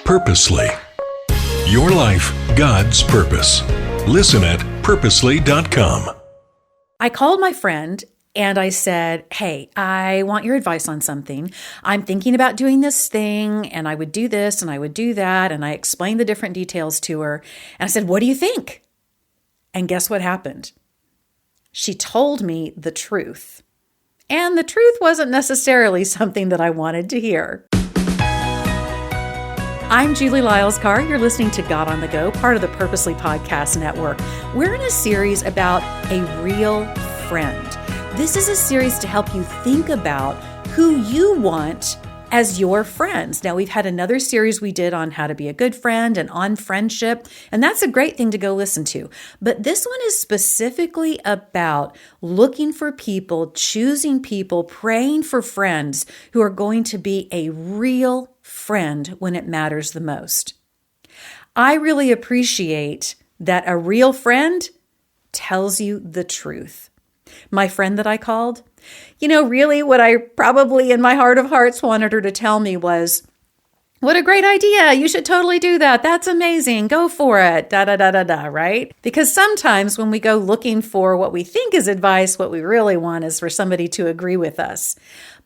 Purposely. Your life, God's purpose. Listen at purposely.com. I called my friend and I said, hey, I want your advice on something. I'm thinking about doing this thing, and I would do this and I would do that. And I explained the different details to her. And I said, what do you think? And guess what happened? She told me the truth. And the truth wasn't necessarily something that I wanted to hear. I'm Julie Lyles Carr. You're listening to God on the Go, part of the Purposely Podcast Network. We're in a series about a real friend. This is a series to help you think about who you want as your friends. Now, we've had another series we did on how to be a good friend and on friendship, and that's a great thing to go listen to. But this one is specifically about looking for people, choosing people, praying for friends who are going to be a real friend when it matters the most. I really appreciate that a real friend tells you the truth. My friend that I called, really what I probably in my heart of hearts wanted her to tell me was, what a great idea. You should totally do that. That's amazing. Go for it. Right? Because sometimes when we go looking for what we think is advice, what we really want is for somebody to agree with us.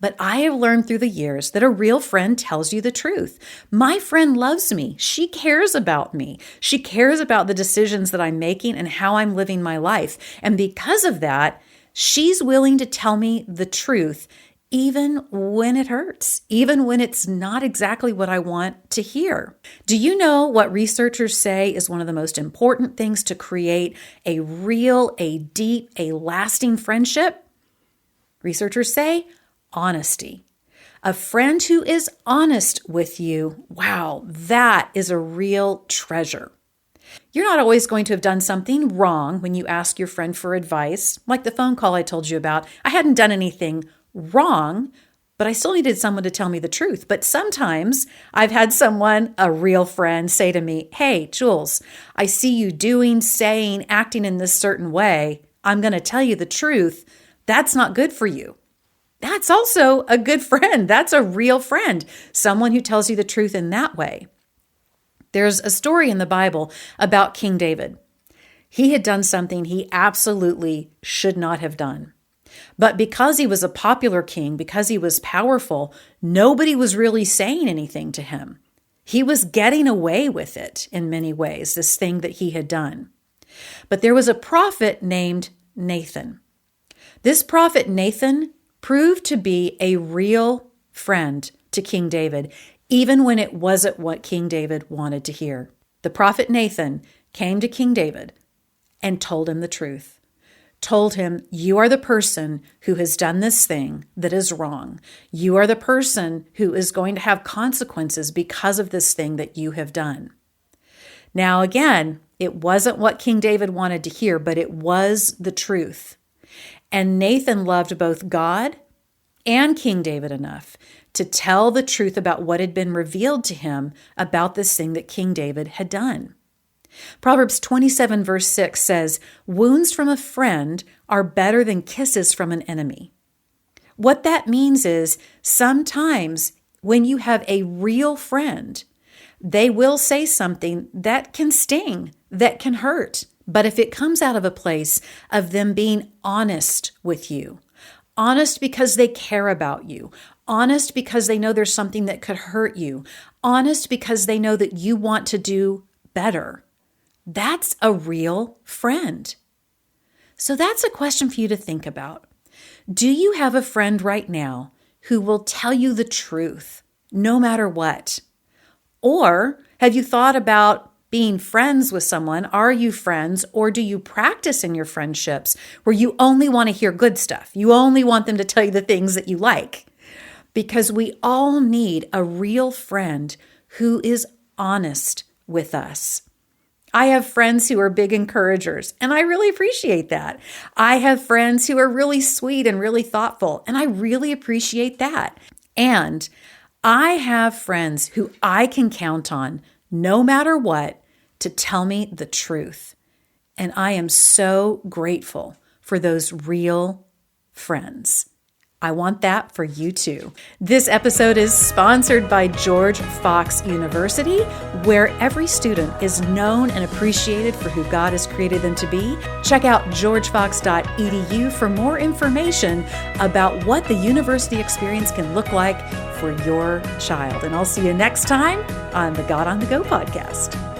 But I have learned through the years that a real friend tells you the truth. My friend loves me. She cares about me. She cares about the decisions that I'm making and how I'm living my life. And because of that, she's willing to tell me the truth, even when it hurts, even when it's not exactly what I want to hear. Do you know what researchers say is one of the most important things to create a real, a deep, a lasting friendship? Researchers say honesty. A friend who is honest with you, wow, that is a real treasure. You're not always going to have done something wrong when you ask your friend for advice, like the phone call I told you about. I hadn't done anything wrong, but I still needed someone to tell me the truth. But sometimes I've had someone, a real friend, say to me, hey, Jules, I see you doing, saying, acting in this certain way. I'm going to tell you the truth. That's not good for you. That's also a good friend. That's a real friend, someone who tells you the truth in that way. There's a story in the Bible about King David. He had done something he absolutely should not have done. But because he was a popular king, because he was powerful, nobody was really saying anything to him. He was getting away with it in many ways, this thing that he had done. But there was a prophet named Nathan. This prophet Nathan proved to be a real friend to King David, even when it wasn't what King David wanted to hear. The prophet Nathan came to King David and told him the truth. Told him, you are the person who has done this thing that is wrong. You are the person who is going to have consequences because of this thing that you have done. Now, again, it wasn't what King David wanted to hear, but it was the truth. And Nathan loved both God and King David enough to tell the truth about what had been revealed to him about this thing that King David had done. Proverbs 27 verse 6 says, wounds from a friend are better than kisses from an enemy. What that means is sometimes when you have a real friend, they will say something that can sting, that can hurt. But if it comes out of a place of them being honest with you, honest because they care about you, honest because they know there's something that could hurt you, honest because they know that you want to do better, that's a real friend. So that's a question for you to think about. Do you have a friend right now who will tell you the truth no matter what? Or have you thought about being friends with someone? Are you friends, or do you practice in your friendships where you only want to hear good stuff? You only want them to tell you the things that you like. Because we all need a real friend who is honest with us. I have friends who are big encouragers, and I really appreciate that. I have friends who are really sweet and really thoughtful, and I really appreciate that. And I have friends who I can count on no matter what to tell me the truth. And I am so grateful for those real friends. I want that for you too. This episode is sponsored by George Fox University, where every student is known and appreciated for who God has created them to be. Check out georgefox.edu for more information about what the university experience can look like for your child. And I'll see you next time on the God on the Go podcast.